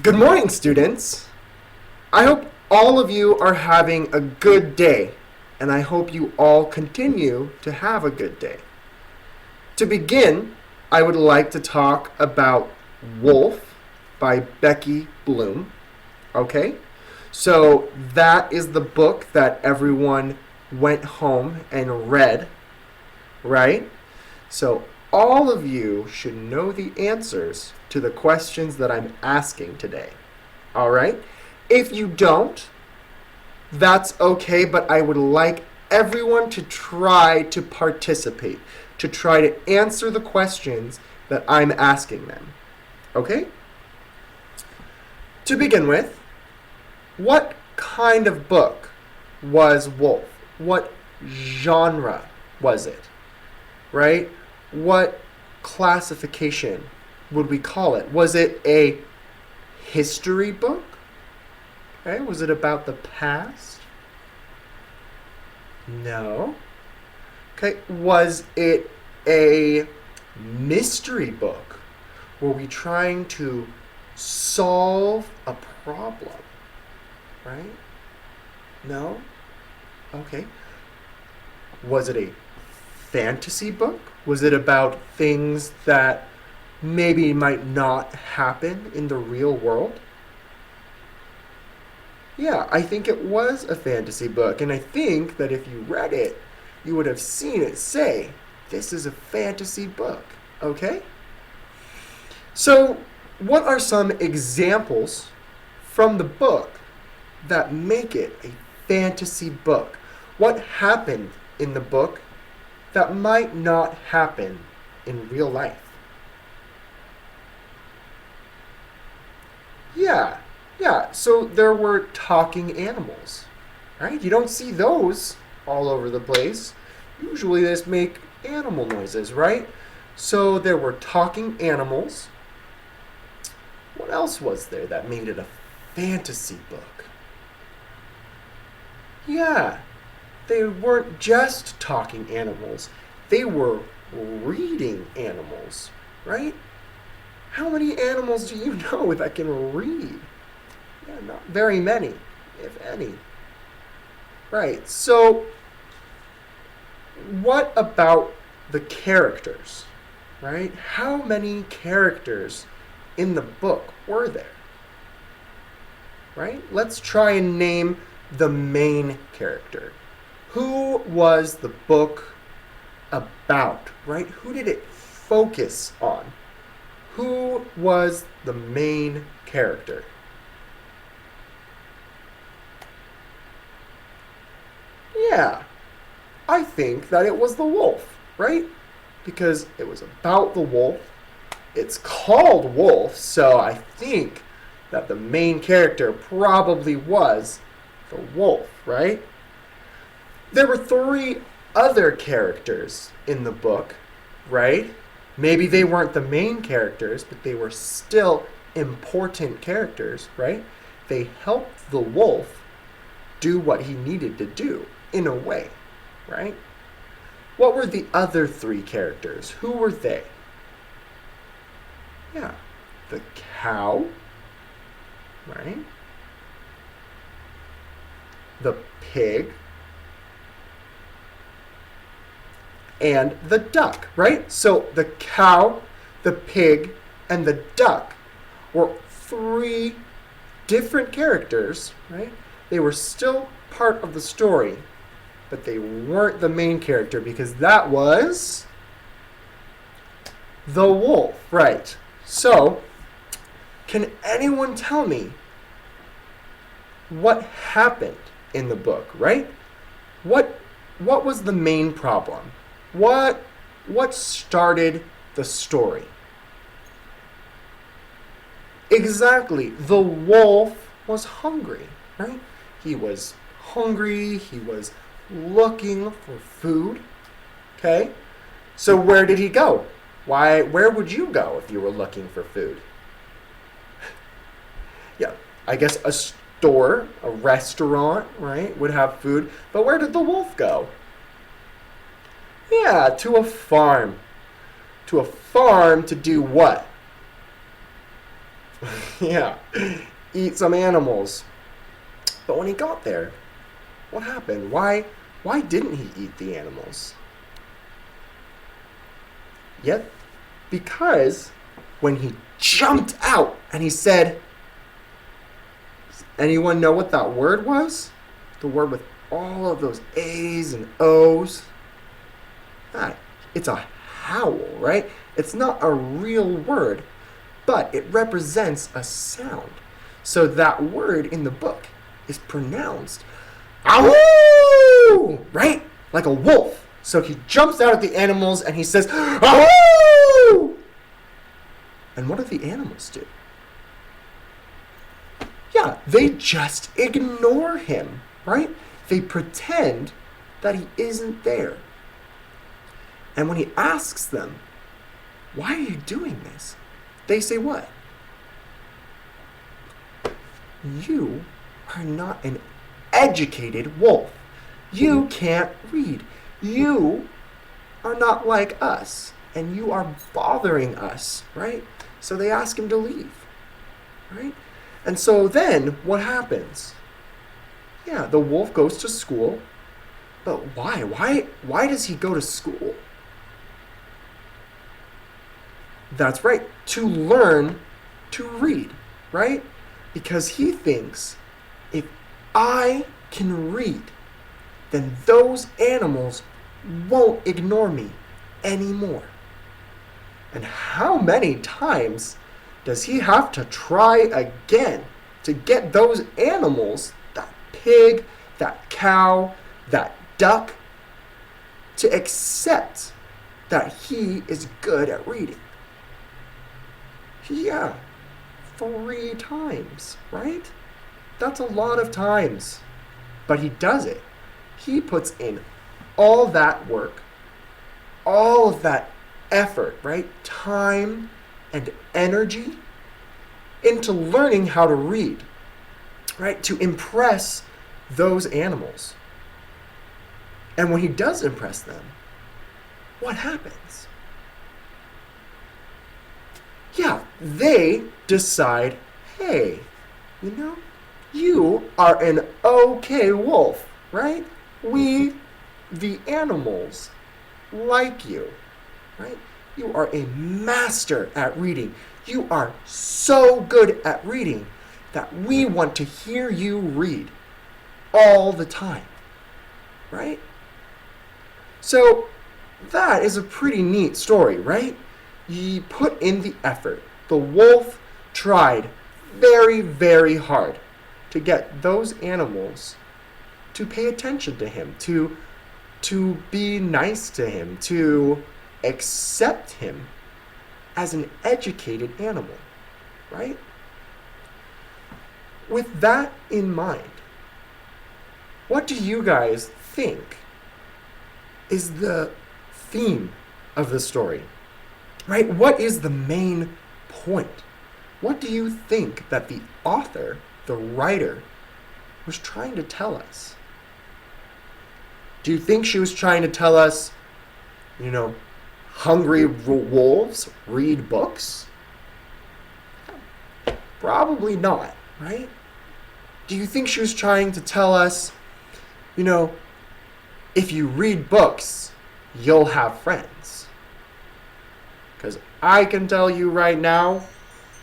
Good morning, students. I hope all of you are having a good day, and I hope you all continue to have a good day. To begin, I would like to talk about Wolf by Becky Bloom. Okay? So, that is the book that everyone went home and read, right? So, all of you should know the answers to the questions that I'm asking today. All right? If you don't, that's okay, but I would like everyone to try to participate, to try to answer the questions that I'm asking them. Okay? To begin with, what kind of book was Wolf? What genre was it? Right? What classification would we call it? Was it a history book? Okay, was it about the past? No. Okay, was it a mystery book? Were we trying to solve a problem? Right? No? Okay. Was it a fantasy book? Was it about things that maybe might not happen in the real world? Yeah, I think it was a fantasy book, and I think that if you read it, you would have seen it say, this is a fantasy book, okay? So, what are some examples from the book that make it a fantasy book? What happened in the book that might not happen in real life? Yeah, yeah, so there were talking animals, right? You don't see those all over the place. Usually they just make animal noises, right? So there were talking animals. What else was there that made it a fantasy book? Yeah, they weren't just talking animals. They were reading animals, right? How many animals do you know that can read? Yeah, not very many, if any. Right, so what about the characters? Right? How many characters in the book were there? Right? Let's try and name the main character. Who was the book about? Right? Who did it focus on? Who was the main character? Yeah, I think that it was the wolf, right? Because it was about the wolf. It's called Wolf, so I think that the main character probably was the wolf, right? There were three other characters in the book, right? Maybe they weren't the main characters, but they were still important characters, right? They helped the wolf do what he needed to do, in a way, right? What were the other three characters? Who were they? Yeah, the cow, right? The pig, and the duck, right? So the cow, the pig, and the duck were three different characters, right? They were still part of the story, but they weren't the main character because that was the wolf, right? So, can anyone tell me what happened in the book, right? What was the main problem? What started the story? Exactly. The wolf was hungry, right? He was hungry, he was looking for food. Okay? So where did he go? Where would you go if you were looking for food? Yeah, I guess a store, a restaurant, right, would have food. But where did the wolf go? Yeah, to a farm. To a farm to do what? Yeah, eat some animals. But when he got there, what happened? Why didn't he eat the animals? Yet, because when he jumped out and he said, anyone know what that word was? The word with all of those A's and O's. Ah, it's a howl, right? It's not a real word, but it represents a sound. So that word in the book is pronounced "Ahoo!" Right? Like a wolf. So he jumps out at the animals and he says, "Ahoo!" And what do the animals do? Yeah, they just ignore him, right? They pretend that he isn't there. And when he asks them, why are you doing this? They say what? You are not an educated wolf. You can't read. You are not like us. And you are bothering us, right? So they ask him to leave, right? And so then what happens? Yeah, the wolf goes to school. But why? Why does he go to school? That's right, to learn to read, right? Because he thinks if I can read, then those animals won't ignore me anymore. And how many times does he have to try again to get those animals, that pig, that cow, that duck, to accept that he is good at reading? Yeah, 3 times, right? That's a lot of times. But he does it. He puts in all that work, all of that effort, right? Time and energy into learning how to read, right? To impress those animals. And when he does impress them, what happens? Yeah, they decide, hey, you are an okay wolf, right? We, the animals, like you, right? You are a master at reading. You are so good at reading that we want to hear you read all the time, right? So that is a pretty neat story, right? He put in the effort. The wolf tried very, very hard to get those animals to pay attention to him, to be nice to him, to accept him as an educated animal, right? With that in mind, what do you guys think is the theme of the story? Right? What is the main point? What do you think that the author, the writer, was trying to tell us? Do you think she was trying to tell us, hungry wolves read books? Probably not, right? Do you think she was trying to tell us, if you read books, you'll have friends? Because I can tell you right now,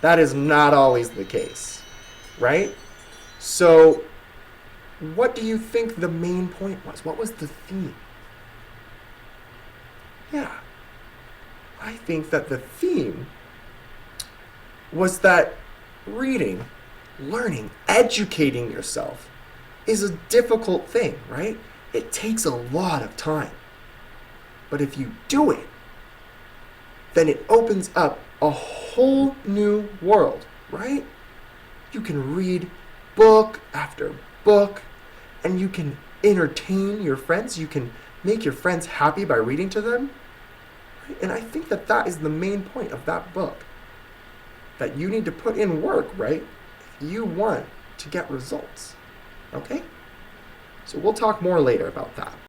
that is not always the case, right? So, what do you think the main point was? What was the theme? Yeah, I think that the theme was that reading, learning, educating yourself is a difficult thing, right? It takes a lot of time. But if you do it, then it opens up a whole new world, right? You can read book after book, and you can entertain your friends. You can make your friends happy by reading to them. Right? And I think that that is the main point of that book. That you need to put in work, right? If you want to get results. Okay? So we'll talk more later about that.